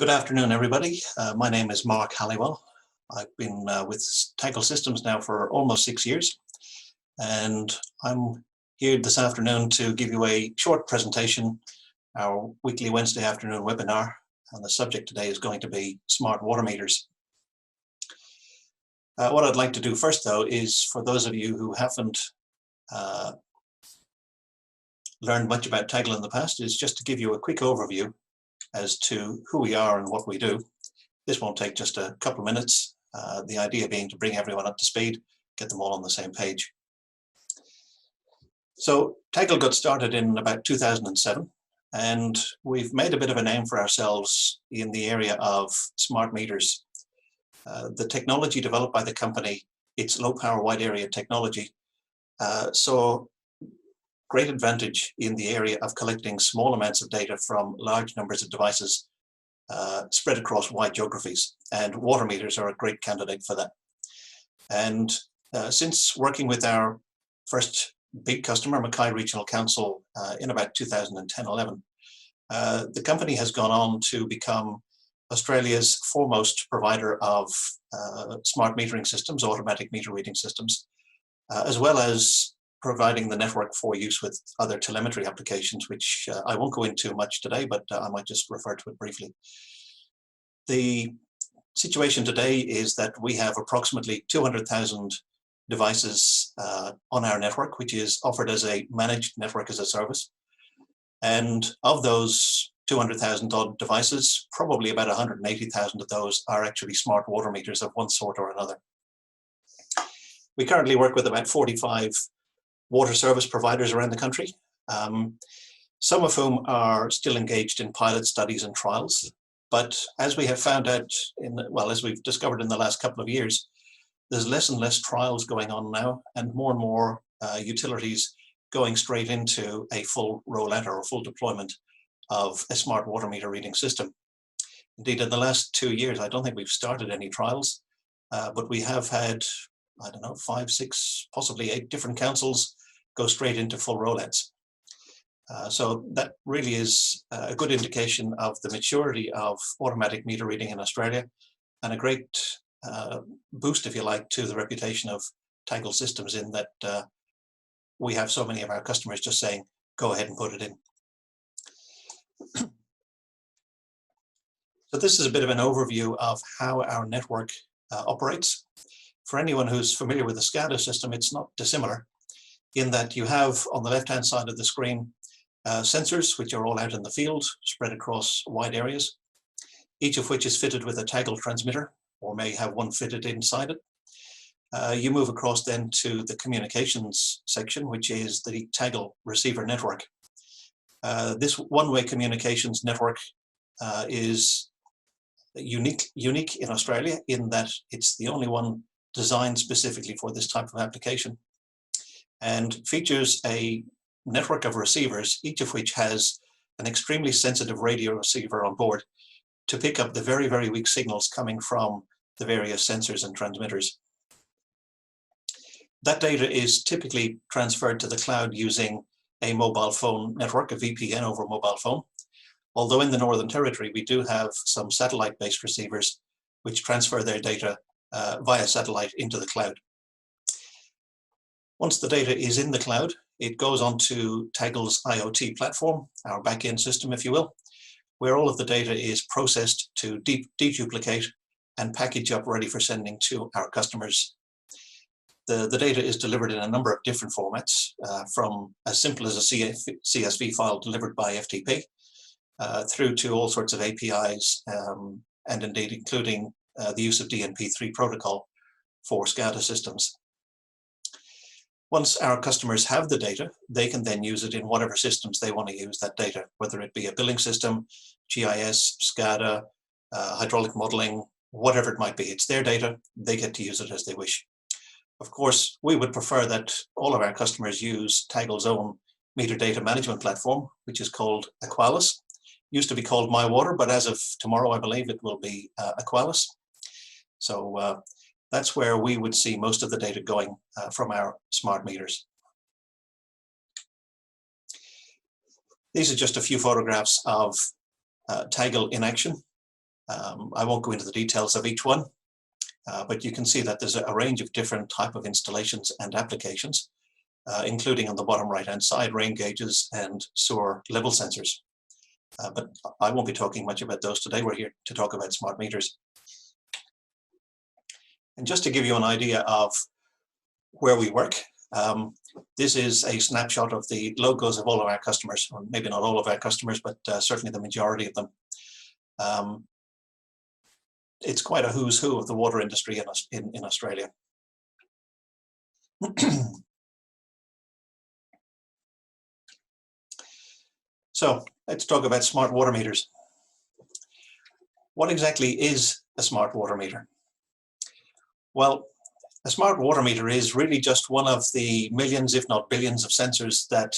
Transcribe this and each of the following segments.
Good afternoon, everybody. My name is Mark Halliwell. I've been with Taggle Systems now for almost 6 years, and I'm here this afternoon to give you a short presentation, our weekly Wednesday afternoon webinar, and the subject today is going to be smart water meters. What I'd like to do first, though, is for those of you who haven't learned much about Taggle in the past, is just to give you a quick overview as to who we are and what we do. This won't take just a couple of minutes. The idea being to bring everyone up to speed, get them all on the same page. So Taggle got started in about 2007, and we've made a bit of a name for ourselves in the area of smart meters. The technology developed by the company, it's low power wide area technology, so great advantage in the area of collecting small amounts of data from large numbers of devices spread across wide geographies, and water meters are a great candidate for that. And since working with our first big customer, Mackay Regional Council, in about 2010-11, the company has gone on to become Australia's foremost provider of smart metering systems, automatic meter reading systems, as well as providing the network for use with other telemetry applications, which I won't go into much today, but I might just refer to it briefly. The situation today is that we have approximately 200,000 devices on our network, which is offered as a managed network as a service. And of those 200,000 odd devices, probably about 180,000 of those are actually smart water meters of one sort or another. We currently work with about 45 water service providers around the country, some of whom are still engaged in pilot studies and trials. But as we have found out, as we've discovered in the last couple of years, there's less and less trials going on now, and more utilities going straight into a full rollout or a full deployment of a smart water meter reading system. Indeed, in the last 2 years, I don't think we've started any trials, but we have had, 5, 6, possibly 8 different councils go straight into full rollouts. So that really is a good indication of the maturity of automatic meter reading in Australia, and a great boost, if you like, to the reputation of Taggle Systems, in that we have so many of our customers just saying, go ahead and put it in. So this is a bit of an overview of how our network operates. For anyone who's familiar with the SCADA system, it's not dissimilar, in that you have on the left-hand side of the screen sensors, which are all out in the field, spread across wide areas, each of which is fitted with a Taggle transmitter, or may have one fitted inside it. You move across then to the communications section, which is the Taggle receiver network. This one-way communications network is unique in Australia, in that it's the only one designed specifically for this type of application, and features a network of receivers, each of which has an extremely sensitive radio receiver on board to pick up the very, very weak signals coming from the various sensors and transmitters. That data is typically transferred to the cloud using a mobile phone network, a VPN over mobile phone, although in the Northern Territory we do have some satellite-based receivers which transfer their data via satellite into the cloud. Once the data is in the cloud, it goes onto Taggle's IoT platform, our back-end system, if you will, where all of the data is processed to deduplicate and package up ready for sending to our customers. The data is delivered in a number of different formats, from as simple as a CSV file delivered by FTP, through to all sorts of APIs, and indeed including the use of DNP3 protocol for SCADA systems. Once our customers have the data, they can then use it in whatever systems they want to use that data, whether it be a billing system, GIS, SCADA, hydraulic modeling, whatever it might be. It's their data, they get to use it as they wish. Of course, we would prefer that all of our customers use Taggle's own meter data management platform, which is called Aqualis. Used to be called MyWater, but as of tomorrow, I believe it will be Aqualis. So that's where we would see most of the data going from our smart meters. These are just a few photographs of Taggle in action. I won't go into the details of each one, but you can see that there's a range of different type of installations and applications, including on the bottom right-hand side, rain gauges and sewer level sensors. But I won't be talking much about those today. We're here to talk about smart meters. And just to give you an idea of where we work, this is a snapshot of the logos of all of our customers, or maybe not all of our customers, but certainly the majority of them. It's quite a who's who of the water industry in Australia. So let's talk about smart water meters. What exactly is a smart water meter? Well, a smart water meter is really just one of the millions, if not billions, of sensors that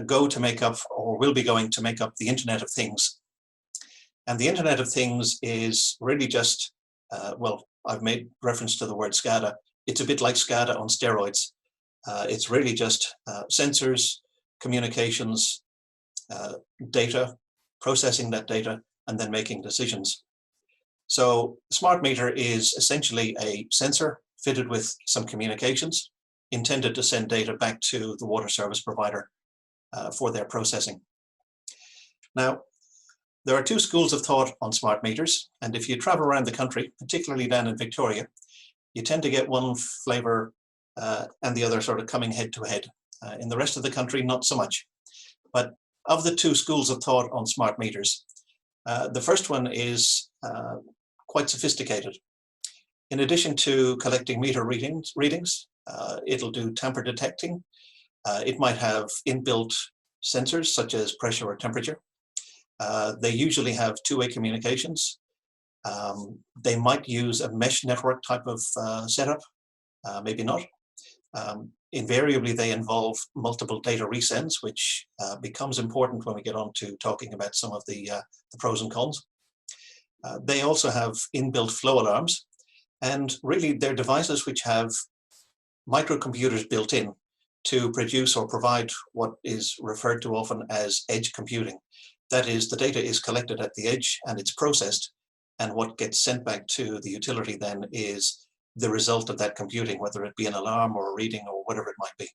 go to make up, or will be going to make up, the Internet of Things. And the Internet of Things is really just, well, I've made reference to the word SCADA. It's a bit like SCADA on steroids. It's really just sensors, communications, data, processing that data, and then making decisions. So smart meter is essentially a sensor fitted with some communications intended to send data back to the water service provider for their processing. Now, there are two schools of thought on smart meters, and if you travel around the country, particularly down in Victoria, you tend to get one flavor and the other sort of coming head to head. In the rest of the country, not so much. But of the two schools of thought on smart meters, the first one is quite sophisticated. In addition to collecting meter readings, it'll do tamper detecting. It might have inbuilt sensors such as pressure or temperature. They usually have two-way communications. They might use a mesh network type of setup, maybe not. Invariably, they involve multiple data resends, which becomes important when we get on to talking about some of the pros and cons. They also have inbuilt flow alarms, and really they're devices which have microcomputers built in to produce or provide what is referred to often as edge computing. That is, the data is collected at the edge and it's processed, and what gets sent back to the utility then is the result of that computing, whether it be an alarm or a reading or whatever it might be.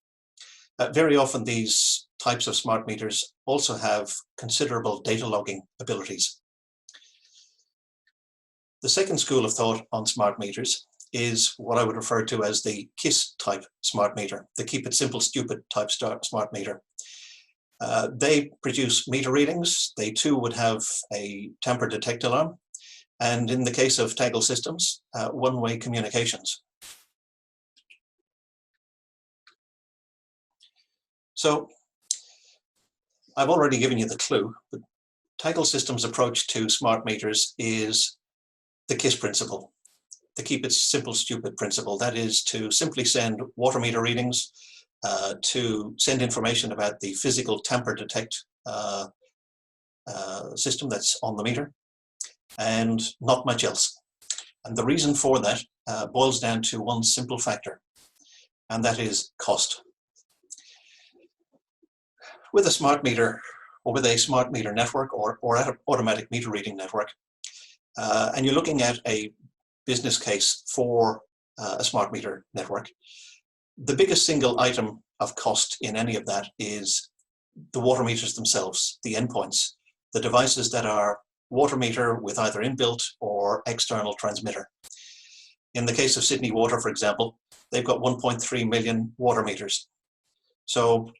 Very often these types of smart meters also have considerable data logging abilities. The second school of thought on smart meters is what I would refer to as the KISS type smart meter, the keep it simple stupid type smart meter. They produce meter readings. They too would have a tamper detect alarm, and in the case of Taggle Systems, one-way communications. So I've already given you the clue, but Taggle Systems' approach to smart meters is the KISS principle, the keep it simple stupid principle. That is to simply send water meter readings, to send information about the physical tamper detect system that's on the meter, and not much else. And the reason for that boils down to one simple factor, and that is cost. With a smart meter, or with a smart meter network, or an automatic meter reading network, and you're looking at a business case for a smart meter network, the biggest single item of cost in any of that is the water meters themselves, the endpoints, the devices that are water meter with either inbuilt or external transmitter. In the case of Sydney Water, for example, they've got 1.3 million water meters. So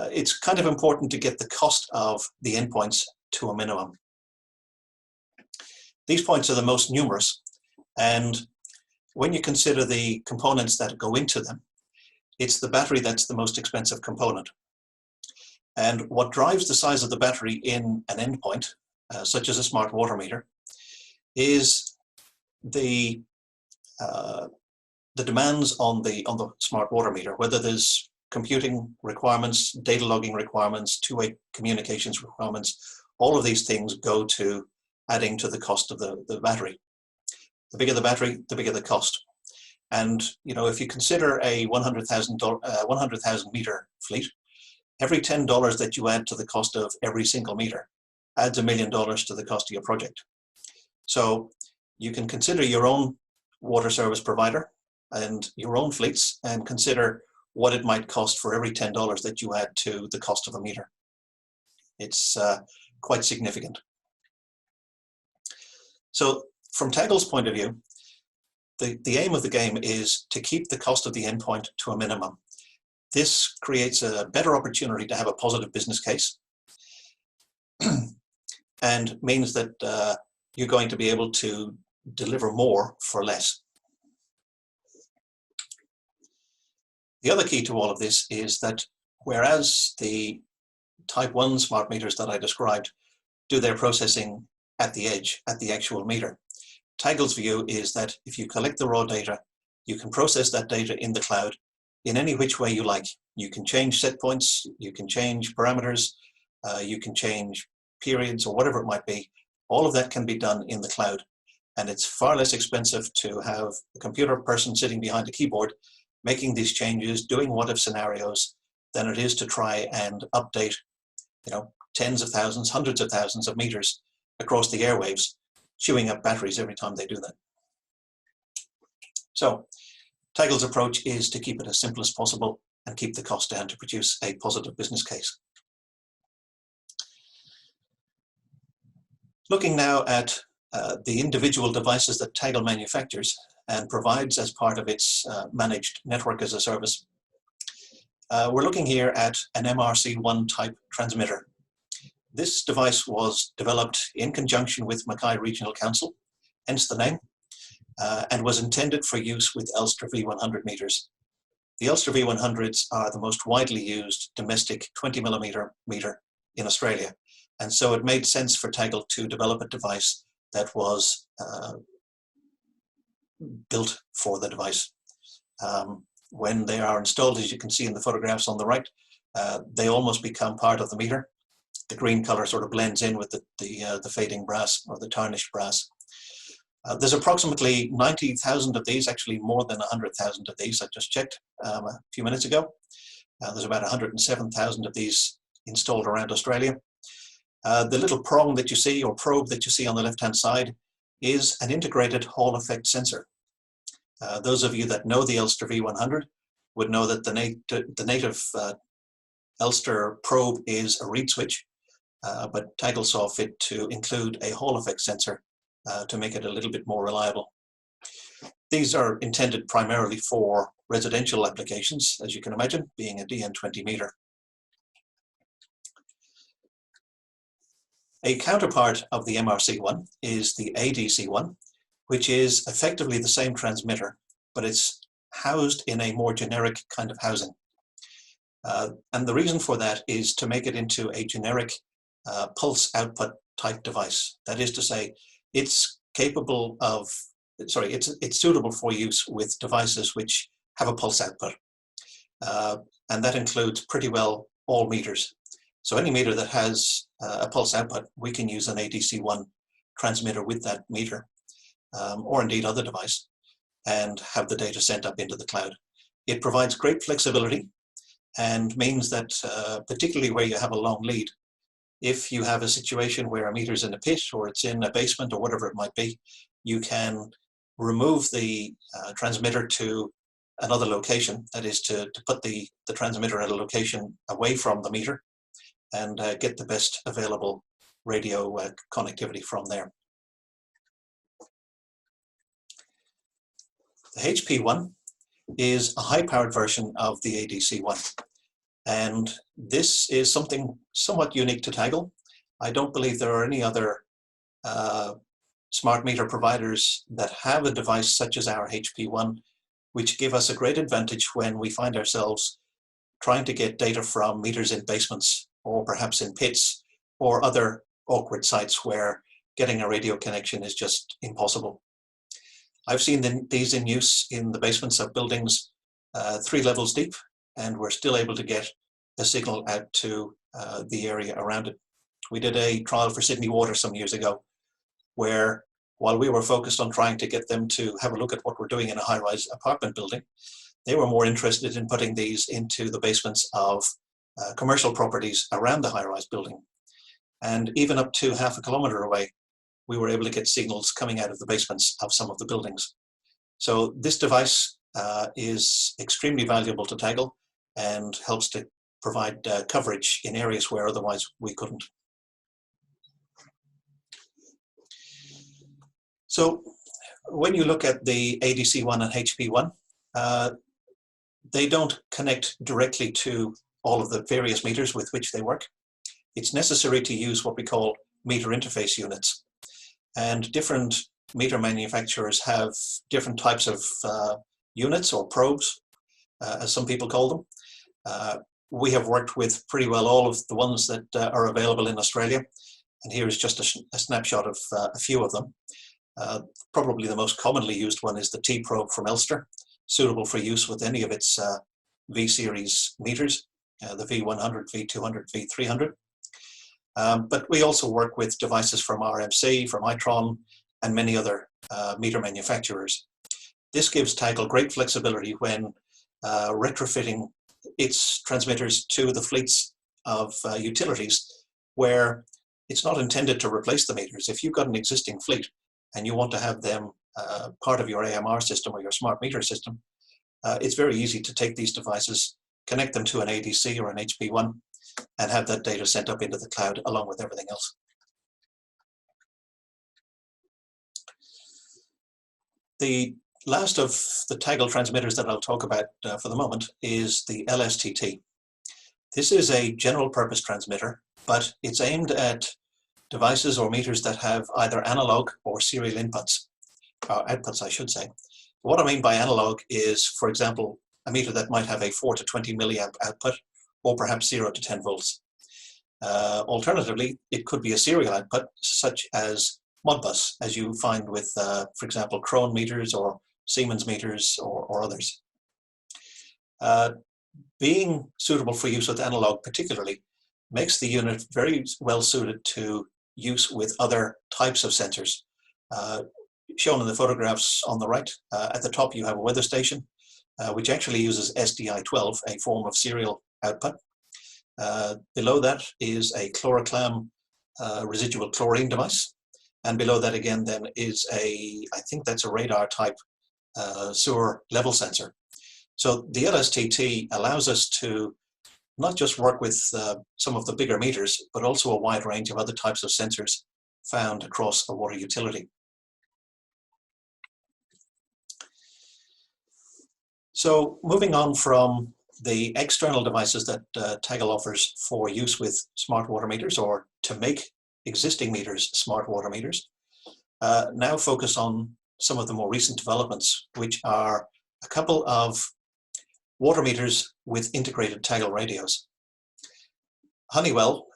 it's kind of important to get the cost of the endpoints to a minimum. These points are the most numerous, and when you consider the components that go into them, it's the battery that's the most expensive component. And what drives the size of the battery in an endpoint, such as a smart water meter, is the demands on the smart water meter, whether there's computing requirements, data logging requirements, two-way communications requirements. All of these things go to adding to the cost of the battery. The bigger the battery, the bigger the cost. And you know, if you consider a 100,000 meter fleet, every $10 that you add to the cost of every single meter adds $1 million to the cost of your project. So you can consider your own water service provider and your own fleets and consider what it might cost for every $10 that you add to the cost of a meter. It's quite significant. So from Taggle's point of view, the aim of the game is to keep the cost of the endpoint to a minimum. This creates a better opportunity to have a positive business case and means that you're going to be able to deliver more for less. The other key to all of this is that whereas the Type 1 smart meters that I described do their processing at the edge, at the actual meter, Taggle's view is that if you collect the raw data, you can process that data in the cloud in any which way you like. You can change set points, you can change parameters, you can change periods or whatever it might be. All of that can be done in the cloud. And it's far less expensive to have a computer person sitting behind a keyboard making these changes, doing what-if scenarios, than it is to try and update, tens of thousands, hundreds of thousands of meters across the airwaves, chewing up batteries every time they do that. So Taggle's approach is to keep it as simple as possible and keep the cost down to produce a positive business case. Looking now at the individual devices that Taggle manufactures and provides as part of its managed network as a service, we're looking here at an MRC1 type transmitter. This device was developed in conjunction with Mackay Regional Council, hence the name, and was intended for use with Elster V100 meters. The Elster V100s are the most widely used domestic 20mm meter in Australia, and so it made sense for Taggle to develop a device that was built for the device. When they are installed, as you can see in the photographs on the right, they almost become part of the meter. The green color sort of blends in with the fading brass or the tarnished brass. There's approximately 90,000 of these, actually more than 100,000 of these. I just checked a few minutes ago. There's about 107,000 of these installed around Australia. The little prong that you see, or probe that you see on the left-hand side, is an integrated Hall effect sensor. Those of you that know the Elster V100 would know that the native Elster probe is a reed switch, but Taggle saw fit to include a Hall effect sensor to make it a little bit more reliable. These are intended primarily for residential applications, as you can imagine, being a DN20 meter. A counterpart of the MRC1 is the ADC1, which is effectively the same transmitter, but it's housed in a more generic kind of housing. And the reason for that is to make it into a generic pulse output type device. That is to say, it's capable of, it's suitable for use with devices which have a pulse output. And that includes pretty well all meters. So any meter that has a pulse output, we can use an ADC1 transmitter with that meter, or indeed other device, and have the data sent up into the cloud. It provides great flexibility and means that particularly where you have a long lead, if you have a situation where a meter's in a pit or it's in a basement or whatever it might be, you can remove the transmitter to another location, that is to put the transmitter at a location away from the meter and get the best available radio connectivity from there. The HP1 is a high-powered version of the ADC1, and this is something somewhat unique to Taggle. I don't believe there are any other smart meter providers that have a device such as our HP1, which give us a great advantage when we find ourselves trying to get data from meters in basements or perhaps in pits or other awkward sites where getting a radio connection is just impossible. I've seen these in use in the basements of buildings 3 levels deep, and we're still able to get a signal out to the area around it. We did a trial for Sydney Water some years ago, where while we were focused on trying to get them to have a look at what we're doing in a high-rise apartment building, they were more interested in putting these into the basements of commercial properties around the high-rise building. And even up to half a kilometre away, we were able to get signals coming out of the basements of some of the buildings. So this device is extremely valuable to Taggle and helps to provide coverage in areas where otherwise we couldn't. So when you look at the ADC1 and HP1, they don't connect directly to all of the various meters with which they work. It's necessary to use what we call meter interface units. And different meter manufacturers have different types of units or probes, as some people call them. We have worked with pretty well all of the ones that are available in Australia. And here is just a snapshot of a few of them. Probably the most commonly used one is the T probe from Elster, suitable for use with any of its V-series meters, the V100, V200, V300. But we also work with devices from RMC, from Itron, and many other meter manufacturers. This gives Taggle great flexibility when retrofitting its transmitters to the fleets of utilities where it's not intended to replace the meters. If you've got an existing fleet and you want to have them part of your AMR system or your smart meter system, it's very easy to take these devices, connect them to an ADC or an HP1, and have that data sent up into the cloud along with everything else. The last of the Taggle transmitters that I'll talk about for the moment is the LSTT. This is a general purpose transmitter, but it's aimed at devices or meters that have either analog or serial inputs, outputs I should say. What I mean by analog is, for example, a meter that might have a 4 to 20 milliamp output, or perhaps 0 to 10 volts. Alternatively, it could be a serial output, such as Modbus, as you find with, for example, Krone meters or Siemens meters or others. Being suitable for use with analog particularly makes the unit very well suited to use with other types of sensors. Shown in the photographs on the right, at the top you have a weather station, which actually uses SDI12, a form of serial output. Below that is a chloroclam residual chlorine device, and below that again then is I think that's a radar type sewer level sensor. So the LSTT allows us to not just work with some of the bigger meters, but also a wide range of other types of sensors found across a water utility. So moving on from the external devices that Taggle offers for use with smart water meters, or to make existing meters smart water meters, now focus on some of the more recent developments, which are a couple of water meters with integrated Taggle radios. Honeywell,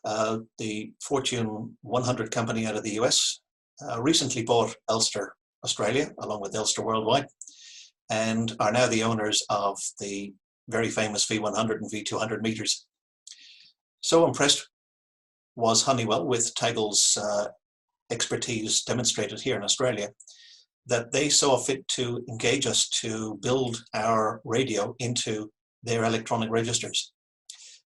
the Fortune 100 company out of the US, recently bought Elster Australia, along with Elster Worldwide, and are now the owners of the very famous V100 and V200 meters. So impressed was Honeywell with Taggle's expertise demonstrated here in Australia that they saw fit to engage us to build our radio into their electronic registers.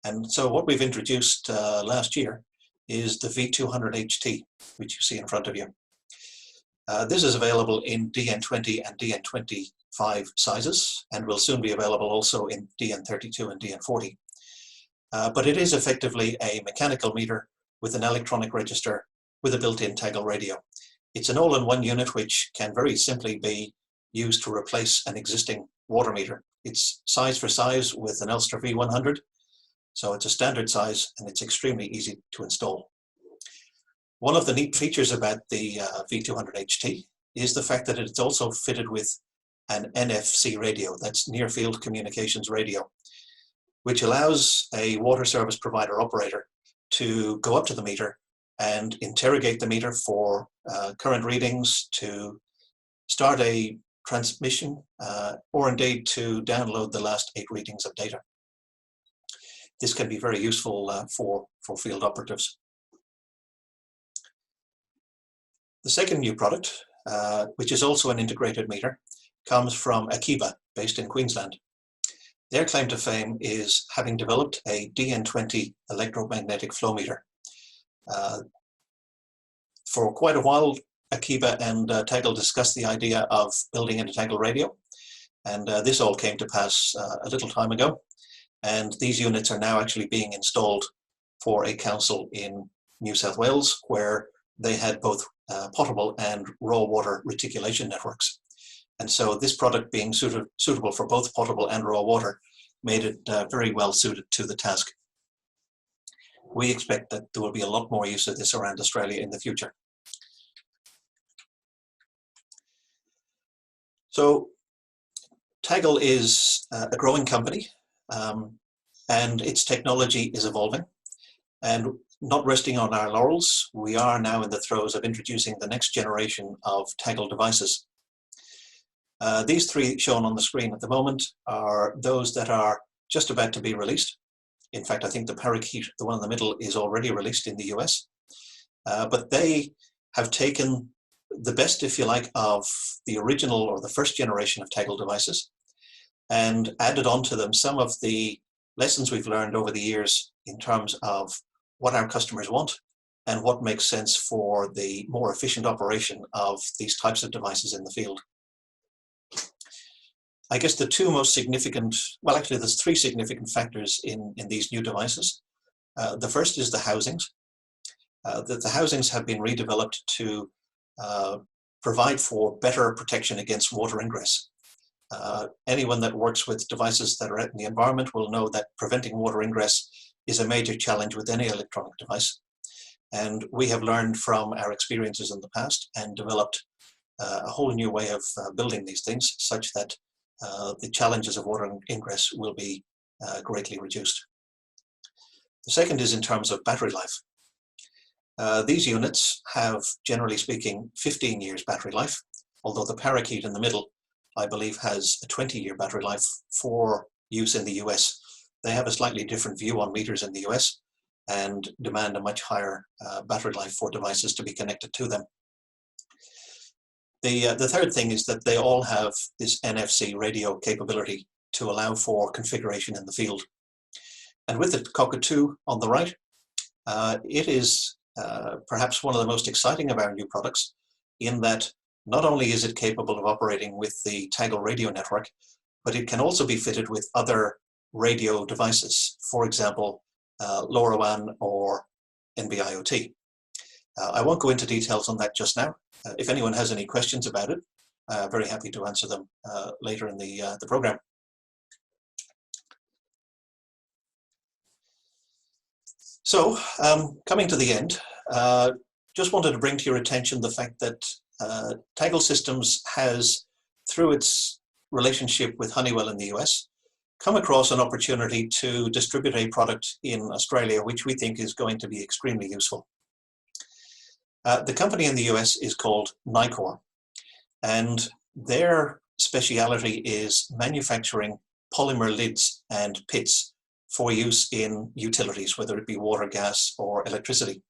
And so what we've introduced last year is the V200 HT, which you see in front of you. This is available in DN20 and DN25 sizes, and will soon be available also in DN32 and DN40. But it is effectively a mechanical meter with an electronic register with a built-in Taggle radio. It's an all-in-one unit which can very simply be used to replace an existing water meter. It's size for size with an Elster V100, so it's a standard size and it's extremely easy to install. One of the neat features about the V200 HT is the fact that it's also fitted with an NFC radio, that's Near Field Communications Radio, which allows a water service provider operator to go up to the meter and interrogate the meter for current readings, to start a transmission, or indeed to download the last 8 readings of data. This can be very useful for field operatives. The second new product, which is also an integrated meter, comes from Akiba, based in Queensland. Their claim to fame is having developed a DN20 electromagnetic flow meter. For quite a while, Akiba and Taggle discussed the idea of building in a Taggle radio, and this all came to pass a little time ago, and these units are now actually being installed for a council in New South Wales, where they had both potable and raw water reticulation networks. And so this product being suitable for both potable and raw water made it very well suited to the task. We expect that there will be a lot more use of this around Australia in the future. So Taggle is a growing company, and its technology is evolving. And not resting on our laurels, we are now in the throes of introducing the next generation of Taggle devices. These three shown on the screen at the moment are those that are just about to be released. In fact, I think the Parakeet, the one in the middle, is already released in the US. But they have taken the best, if you like, of the original or the first generation of Taggle devices and added onto them some of the lessons we've learned over the years in terms of what our customers want and what makes sense for the more efficient operation of these types of devices in the field. I guess the two most significant, well, actually there's three significant factors in these new devices. The first is the housings. The housings have been redeveloped to provide for better protection against water ingress. Anyone that works with devices that are out in the environment will know that preventing water ingress is a major challenge with any electronic device. And we have learned from our experiences in the past and developed a whole new way of building these things such that the challenges of water ingress will be greatly reduced. The second is in terms of battery life. These units have, generally speaking, 15 years battery life, although the Parakeet in the middle, I believe, has a 20-year battery life for use in the US. They have a slightly different view on meters in the US and demand a much higher battery life for devices to be connected to them. The third thing is that they all have this NFC radio capability to allow for configuration in the field. And with the Cockatoo on the right, it is perhaps one of the most exciting of our new products in that not only is it capable of operating with the Taggle radio network, but it can also be fitted with other radio devices, for example, LoRaWAN or NB-IoT. I won't go into details on that just now. If anyone has any questions about it, very happy to answer them later in the program. So, coming to the end, just wanted to bring to your attention the fact that Taggle Systems has, through its relationship with Honeywell in the US, come across an opportunity to distribute a product in Australia, which we think is going to be extremely useful. The company in the US is called Nicor, and their speciality is manufacturing polymer lids and pits for use in utilities, whether it be water, gas, or electricity.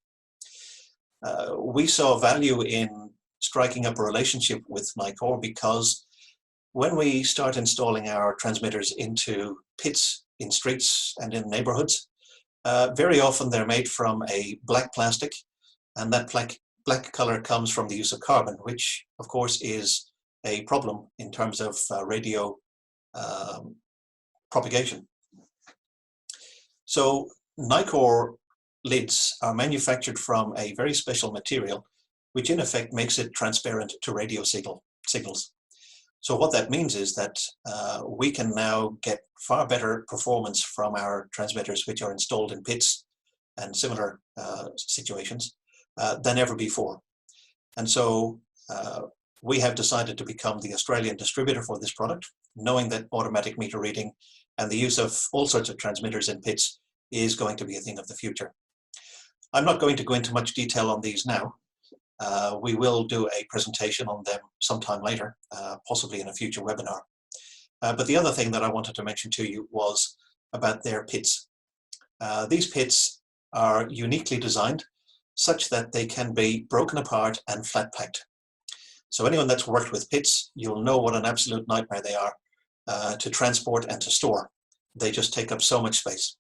We saw value in striking up a relationship with Nicor because when we start installing our transmitters into pits in streets and in neighborhoods, very often they're made from a black plastic, and that black color comes from the use of carbon, which of course is a problem in terms of radio propagation. So Nicor lids are manufactured from a very special material, which in effect makes it transparent to radio signals. So what that means is that we can now get far better performance from our transmitters, which are installed in pits and similar situations, than ever before. And so we have decided to become the Australian distributor for this product, knowing that automatic meter reading and the use of all sorts of transmitters in pits is going to be a thing of the future. I'm not going to go into much detail on these now. We will do a presentation on them sometime later, possibly in a future webinar. But the other thing that I wanted to mention to you was about their pits. These pits are uniquely designed such that they can be broken apart and flat packed. So anyone that's worked with pits, you'll know what an absolute nightmare they are to transport and to store. They just take up so much space.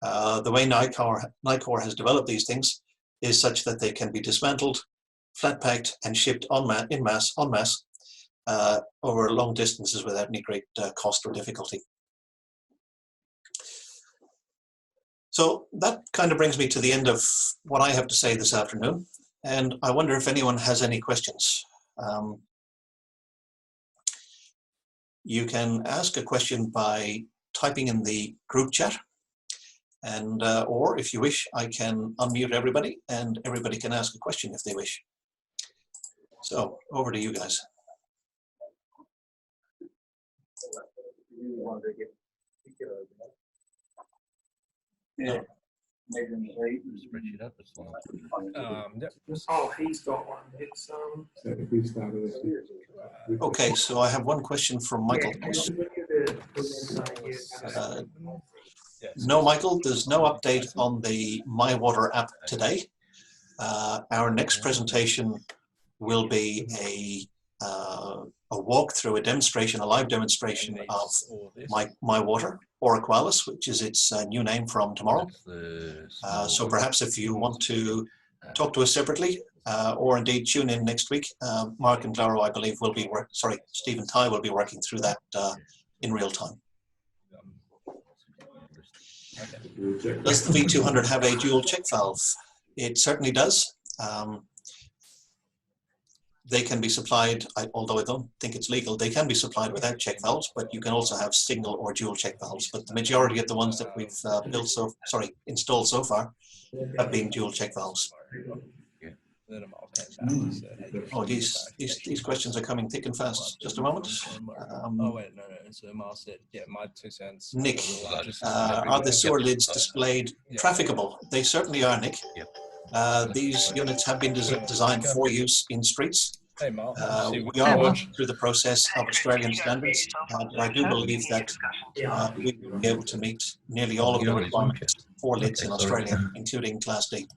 The way Nicor has developed these things is such that they can be dismantled, flat packed and shipped en masse over long distances without any great cost or difficulty. So that kind of brings me to the end of what I have to say this afternoon, and I wonder if anyone has any questions. You can ask a question by typing in the group chat, and or if you wish, I can unmute everybody and everybody can ask a question if they wish. So over to you guys. Yeah. Spreadsheet up as well. Yep. Oh, he's got one. It's Okay, so I have one question from Michael. No, Michael, there's no update on the MyWater app today. Our next presentation will be a walkthrough, a demonstration, a live demonstration of MyWater, or Aqualis, which is its new name from tomorrow. So perhaps if you want to talk to us separately, or indeed tune in next week, Mark and Claro, I believe, will be Steve and Ty will be working through that in real time. Does the V200 have a dual check valve? It certainly does. They can be supplied, although I don't think it's legal, they can be supplied without check valves, but you can also have single or dual check valves. But the majority of the ones that we've installed so far have been dual check valves. Oh, these questions are coming thick and fast. Just a moment. oh wait, no. So Mark said, yeah, my 2 cents. Nick, are the sewer lids displayed trafficable? They certainly are, Nick. These units have been designed for use in streets. Hey, Mark. We are working through the process of Australian standards, but I do believe that we will be able to meet nearly all of the requirements for lids in Australia, including Class D.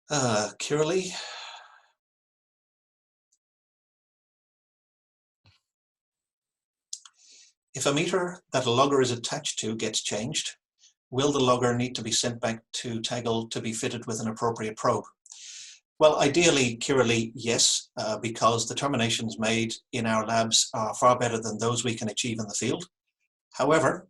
Kirley. If a meter that a logger is attached to gets changed, will the logger need to be sent back to Taggle to be fitted with an appropriate probe? Well, ideally, Kirley, yes, because the terminations made in our labs are far better than those we can achieve in the field. However,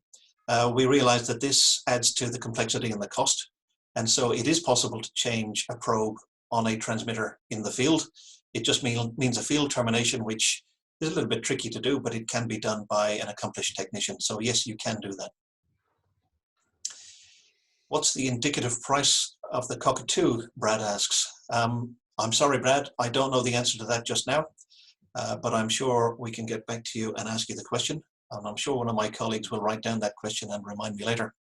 we realize that this adds to the complexity and the cost. And so it is possible to change a probe on a transmitter in the field. It just means a field termination, which is a little bit tricky to do, but it can be done by an accomplished technician. So yes, you can do that. What's the indicative price of the Cockatoo? Brad asks. I'm sorry, Brad, I don't know the answer to that just now, but I'm sure we can get back to you and ask you the question. And I'm sure one of my colleagues will write down that question and remind me later.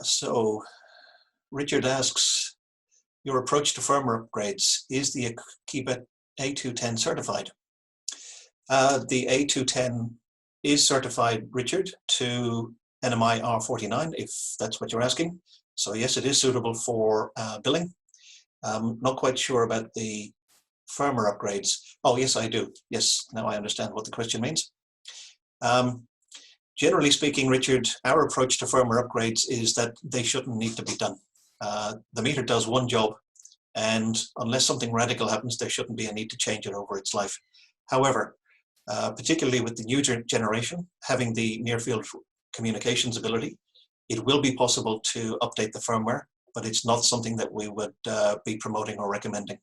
So Richard asks, your approach to firmware upgrades, is the Akiba A210 certified? The A210 is certified, Richard, to NMI R49, if that's what you're asking. So yes, it is suitable for billing. Not quite sure about the firmware upgrades. Oh yes, I do. Yes, now I understand what the question means. Generally speaking, Richard, our approach to firmware upgrades is that they shouldn't need to be done. The meter does one job, and unless something radical happens, there shouldn't be a need to change it over its life. However, particularly with the new generation, having the near-field communications ability, it will be possible to update the firmware, but it's not something that we would be promoting or recommending.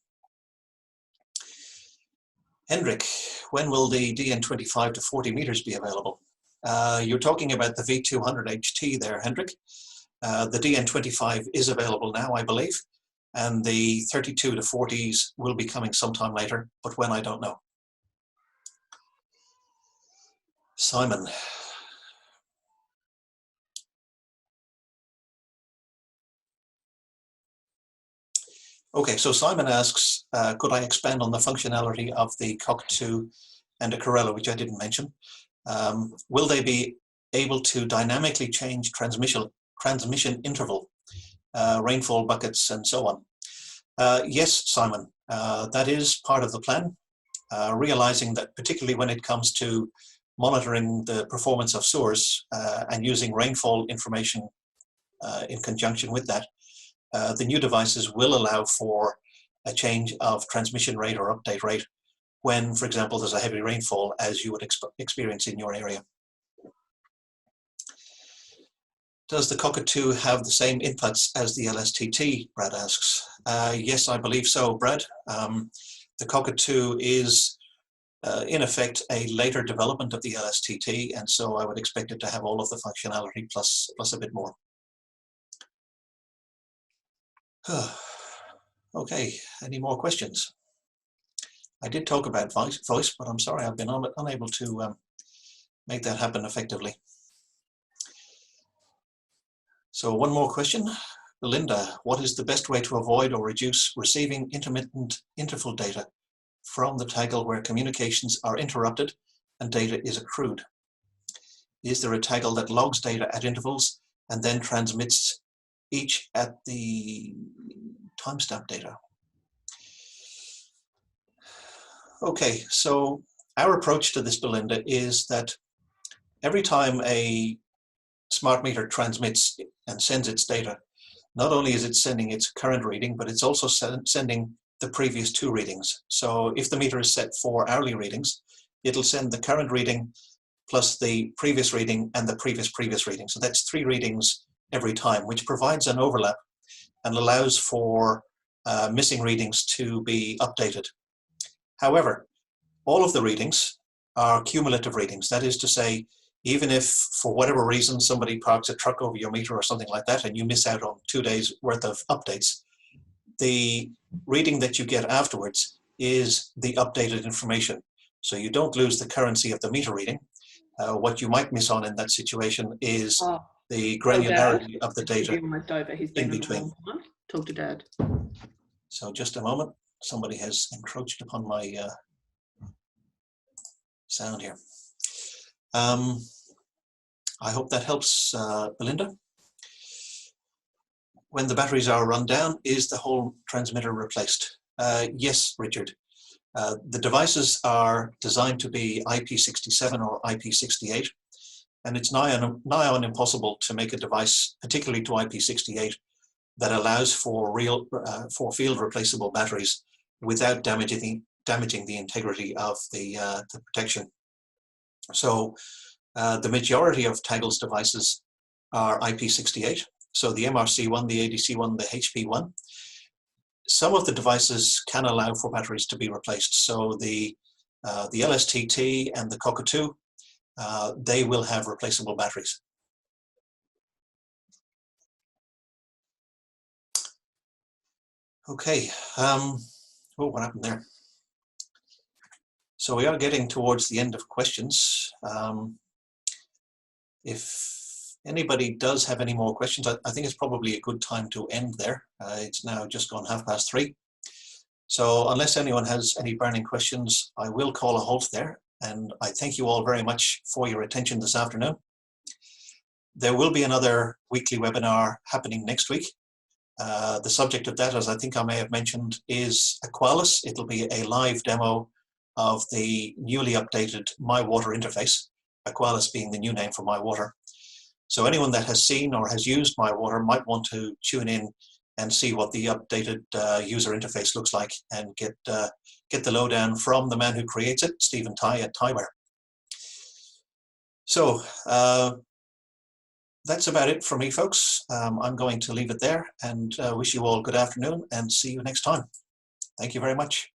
Hendrik, when will the DN25 to 40 meters be available? You're talking about the V200 HT there, Hendrik. The DN25 is available now, I believe, and the 32 to 40s will be coming sometime later, but when, I don't know. Simon. Okay, so Simon asks, could I expand on the functionality of the Cockatoo and a Corella, which I didn't mention? Will they be able to dynamically change transmission interval, rainfall buckets, and so on? Yes, Simon, that is part of the plan, realizing that particularly when it comes to monitoring the performance of sewers and using rainfall information in conjunction with that, the new devices will allow for a change of transmission rate or update rate when, for example, there's a heavy rainfall, as you would experience in your area. Does the Cockatoo have the same inputs as the LSTT, Brad asks. Yes, I believe so, Brad. The Cockatoo is, in effect, a later development of the LSTT, and so I would expect it to have all of the functionality plus a bit more. Okay, any more questions? I did talk about voice, but I'm sorry I've been unable to make that happen effectively. So one more question. Belinda, what is the best way to avoid or reduce receiving intermittent interval data from the Taggle where communications are interrupted and data is accrued? Is there a Taggle that logs data at intervals and then transmits each at the timestamp data? Okay, so our approach to this, Belinda, is that every time a smart meter transmits and sends its data, not only is it sending its current reading, but it's also sending the previous two readings. So if the meter is set for hourly readings, it'll send the current reading plus the previous reading and the previous reading. So that's 3 readings every time, which provides an overlap and allows for missing readings to be updated. However, all of the readings are cumulative readings. That is to say, even if for whatever reason somebody parks a truck over your meter or something like that and you miss out on 2 days worth of updates, the reading that you get afterwards is the updated information. So you don't lose the currency of the meter reading. What you might miss on in that situation is the granularity of the data in between. Talk to Dad. So just a moment. Somebody has encroached upon my sound here. I hope that helps, Belinda. When the batteries are run down, is the whole transmitter replaced? Yes, Richard. The devices are designed to be IP67 or IP68, and it's nigh on impossible to make a device, particularly to IP68, that allows for field replaceable batteries without damaging the integrity of the protection. So the majority of Taggle's devices are IP68. So the MRC1, the ADC1, the HP1. Some of the devices can allow for batteries to be replaced. So the LSTT and the Cockatoo, they will have replaceable batteries. Okay, oh, what happened there? So we are getting towards the end of questions. If anybody does have any more questions, I think it's probably a good time to end there. It's now just gone 3:30. So unless anyone has any burning questions, I will call a halt there. And I thank you all very much for your attention this afternoon. There will be another weekly webinar happening next week. The subject of that, as I think I may have mentioned, is Aqualis. It'll be a live demo of the newly updated My Water interface, Aqualis being the new name for My Water. So anyone that has seen or has used My Water might want to tune in and see what the updated user interface looks like and get the lowdown from the man who creates it, Stephen Ty at Tyware. So that's about it for me, folks. I'm going to leave it there and wish you all good afternoon and see you next time. Thank you very much.